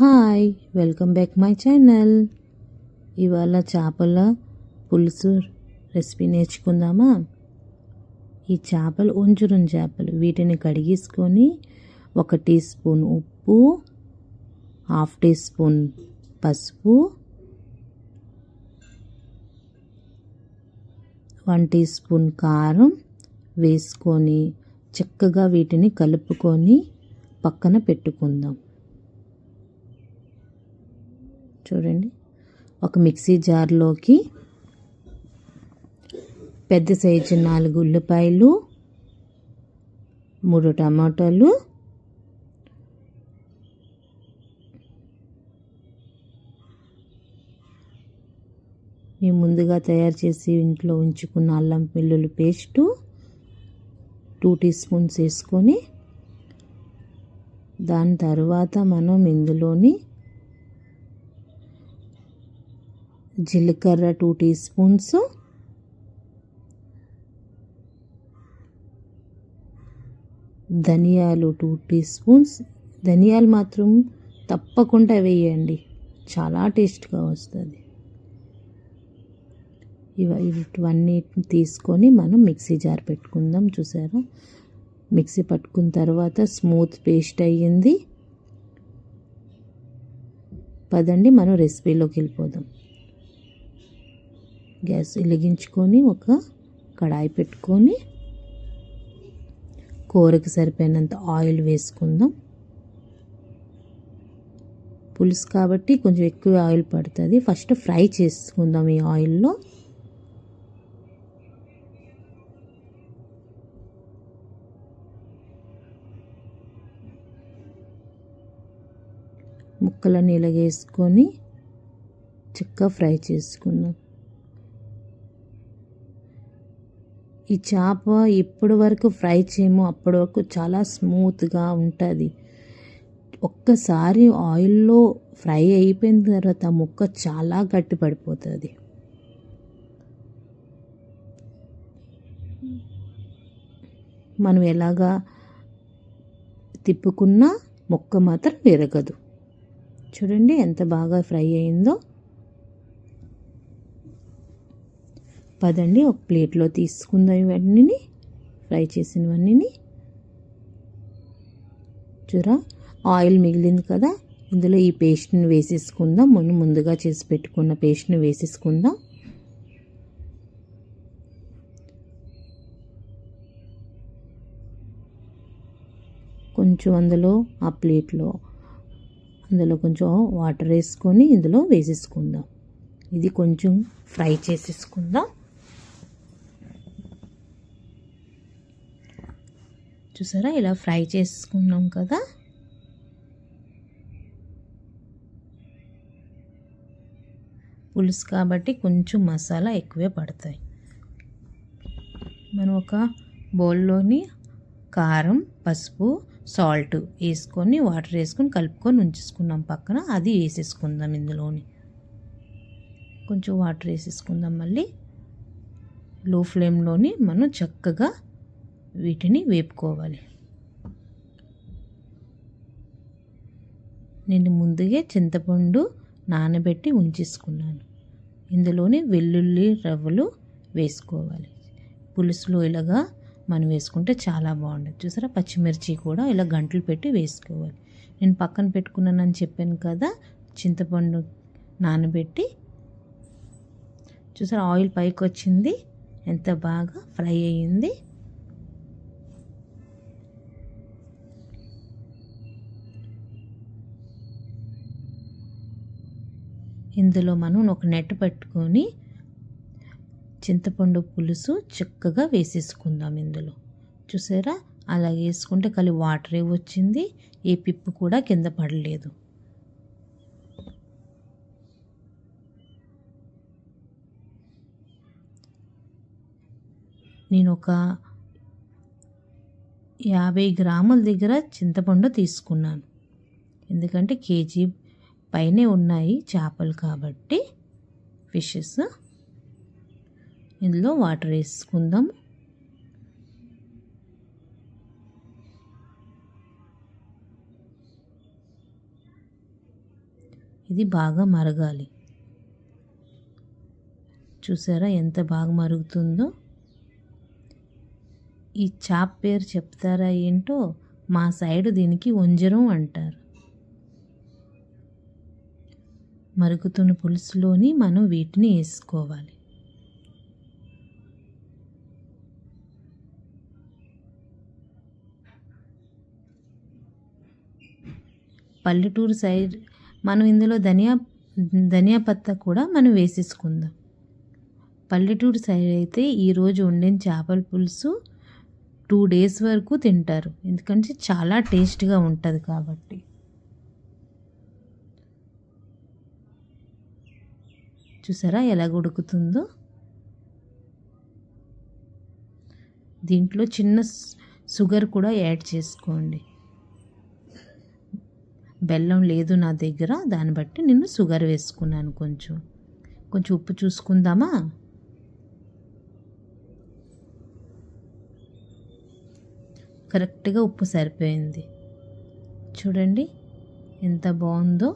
Hi, welcome back my channel. ఇవాళ చేపల పులుసు రెసిపీ నేర్చుకుందామా? ఈ చేపలు ఉంచురుని చేపలు, వీటిని కడిగేసుకొని 1 టీ స్పూన్ ఉప్పు, 1/2 టీ స్పూన్ పసుపు, 1 టీ స్పూన్ కారం వేసుకొని చక్కగా వీటిని కలుపుకొని పక్కన పెట్టుకుందాం. చూడండి, ఒక మిక్సీ జార్లోకి పెద్ద సైజు 4 ఉల్లిపాయలు, 3 టమాటాలు, మేము ముందుగా తయారు చేసి ఇంట్లో ఉంచుకున్న అల్లం వెల్లుల్లి పేస్టు 2 టీ స్పూన్స్ వేసుకొని, దాని తర్వాత మనం ఇందులోని జీలకర్ర 2 టీ స్పూన్స్, ధనియాలు 2 టీ స్పూన్స్. ధనియాలు మాత్రం తప్పకుండా వేయండి, చాలా టేస్ట్గా వస్తుంది. ఇవన్నీ తీసుకొని మనం మిక్సీ జార్ పెట్టుకుందాం. చూసారా, మిక్సీ పట్టుకున్న తర్వాత స్మూత్ పేస్ట్ అయ్యింది. పదండి మనం రెసిపీలోకి వెళ్ళిపోదాం. గ్యాస్ వెలిగించుకొని ఒక కడాయి పెట్టుకొని కూరకు సరిపోయినంత ఆయిల్ వేసుకుందాం. పులుసు కాబట్టి కొంచెం ఎక్కువ ఆయిల్ పడుతుంది. ఫస్ట్ ఫ్రై చేసుకుందాం ఈ ఆయిల్లో. ముక్కలను ఇలాగేసుకొని చక్కగా ఫ్రై చేసుకుందాం. ఈ చేప ఎప్పటి వరకు ఫ్రై చేయమో అప్పటి వరకు చాలా స్మూత్గా ఉంటుంది. ఒక్కసారి ఆయిల్లో ఫ్రై అయిపోయిన తర్వాత ముక్క చాలా గట్టి పడిపోతుంది. మనం ఎలాగా తిప్పుకున్నా ముక్క మాత్రం విరగదు. చూడండి ఎంత బాగా ఫ్రై అయిందో. పదండి ఒక ప్లేట్లో తీసుకుందాం ఇవన్నీ ఫ్రై చేసినవన్నీ. చూరా, ఆయిల్ మిగిలింది కదా, ఇందులో ఈ పేస్ట్ని వేసేసుకుందాం. ముందుగా చేసి పెట్టుకున్న పేస్ట్ని వేసేసుకుందాం. కొంచెం ఆ ప్లేట్లో అందులో కొంచెం వాటర్ వేసుకొని ఇందులో వేసేసుకుందాం. ఇది కొంచెం ఫ్రై చేసేసుకుందాం. చూసారా, ఇలా ఫ్రై చేసుకున్నాం కదా. పులుసు కాబట్టి కొంచెం మసాలా ఎక్కువే పడతాయి. మనం ఒక బౌల్లోని కారం, పసుపు, సాల్ట్ వేసుకొని వాటర్ వేసుకొని కలుపుకొని ఉంచేసుకున్నాం పక్కన. అది వేసేసుకుందాం ఇందులోని. కొంచెం వాటర్ వేసేసుకుందాం. మళ్ళీ లో ఫ్లేమ్లోని మనం చక్కగా వీటిని వేపుకోవాలి. నేను ముందుగా చింతపండు నానబెట్టి ఉంచేసుకున్నాను. ఇందులోని వెల్లుల్లి రవ్వలు వేసుకోవాలి. పులుసులో ఇలాగా మనం వేసుకుంటే చాలా బాగుంటుంది. చూసారా, పచ్చిమిర్చి కూడా ఇలా గంటలు పెట్టి వేసుకోవాలి. నేను పక్కన పెట్టుకున్నానని చెప్పాను కదా, చింతపండు నానబెట్టి. చూసారా, ఆయిల్ పైకి వచ్చింది, ఎంత బాగా ఫ్రై అయ్యింది. ఇందులో మనం ఒక నెట్ పెట్టుకొని చింతపండు పులుసు చక్కగా వేసేసుకుందాం ఇందులో. చూసారా, అలా వేసుకుంటే కలిసి వాటరే వచ్చింది, ఏ పిప్పు కూడా కింద పడలేదు. నేను ఒక 50 గ్రాముల దగ్గర చింతపండు తీసుకున్నాను. ఎందుకంటే కేజీ పైనే ఉన్నాయి చేపలు కాబట్టి ఫిషెస్. ఇందులో వాటర్ వేసుకుందాం. ఇది బాగా మరగాలి. చూసారా ఎంత బాగా మరుగుతుందో. ఈ చాప్ పేరు చెప్తారా ఏంటో, మా సైడు దీనికి వంజరం అంటారు. మరుగుతున్న పులుసులోని మనం వీటిని వేసుకోవాలి. పల్లెటూరు సైడ్ మనం ఇందులో ధనియా పత్తా కూడా మనం వేసేసుకుందాం. పల్లెటూరు సైడ్ అయితే ఈరోజు వండిన చేపల పులుసు 2 days వరకు తింటారు, ఎందుకంటే చాలా టేస్ట్గా ఉంటుంది కాబట్టి. చూసారా ఎలా ఉడుకుతుందో. దీంట్లో చిన్న షుగర్ కూడా యాడ్ చేసుకోండి. బెల్లం లేదు నా దగ్గర, దాన్ని బట్టి నేను షుగర్ వేసుకున్నాను. కొంచెం ఉప్పు చూసుకుందామా. కరెక్ట్గా ఉప్పు సరిపోయింది. చూడండి ఎంత బాగుందో.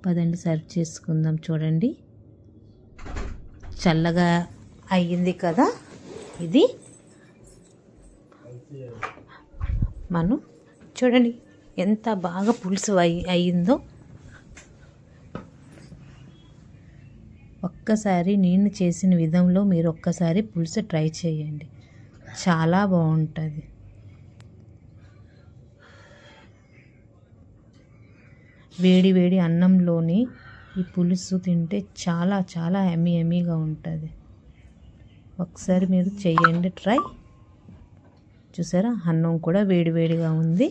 పదండి సర్వ్ చేసుకుందాం. చూడండి చల్లగా అయ్యింది కదా. ఇది మనం చూడండి ఎంత బాగా పులుసు అయ్యిందో. ఒక్కసారి నేను చేసిన విధంలో మీరు ఒక్కసారి పులుసు ట్రై చేయండి, చాలా బాగుంటుంది. వేడి వేడి అన్నంలోని ఈ పులుసు తింటే చాలా చాలా యమ్మీగా ఉంటుంది. ఒకసారి మీరు చేయండి ట్రై. చూసారా అన్నం కూడా వేడివేడిగా ఉంది.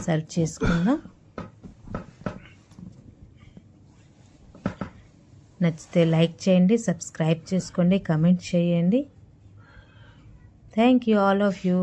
సర్వ్ చేసుకుందాం. నచ్చితే లైక్ చేయండి, సబ్స్క్రైబ్ చేసుకోండి, కమెంట్ చేయండి. Thank you all of you.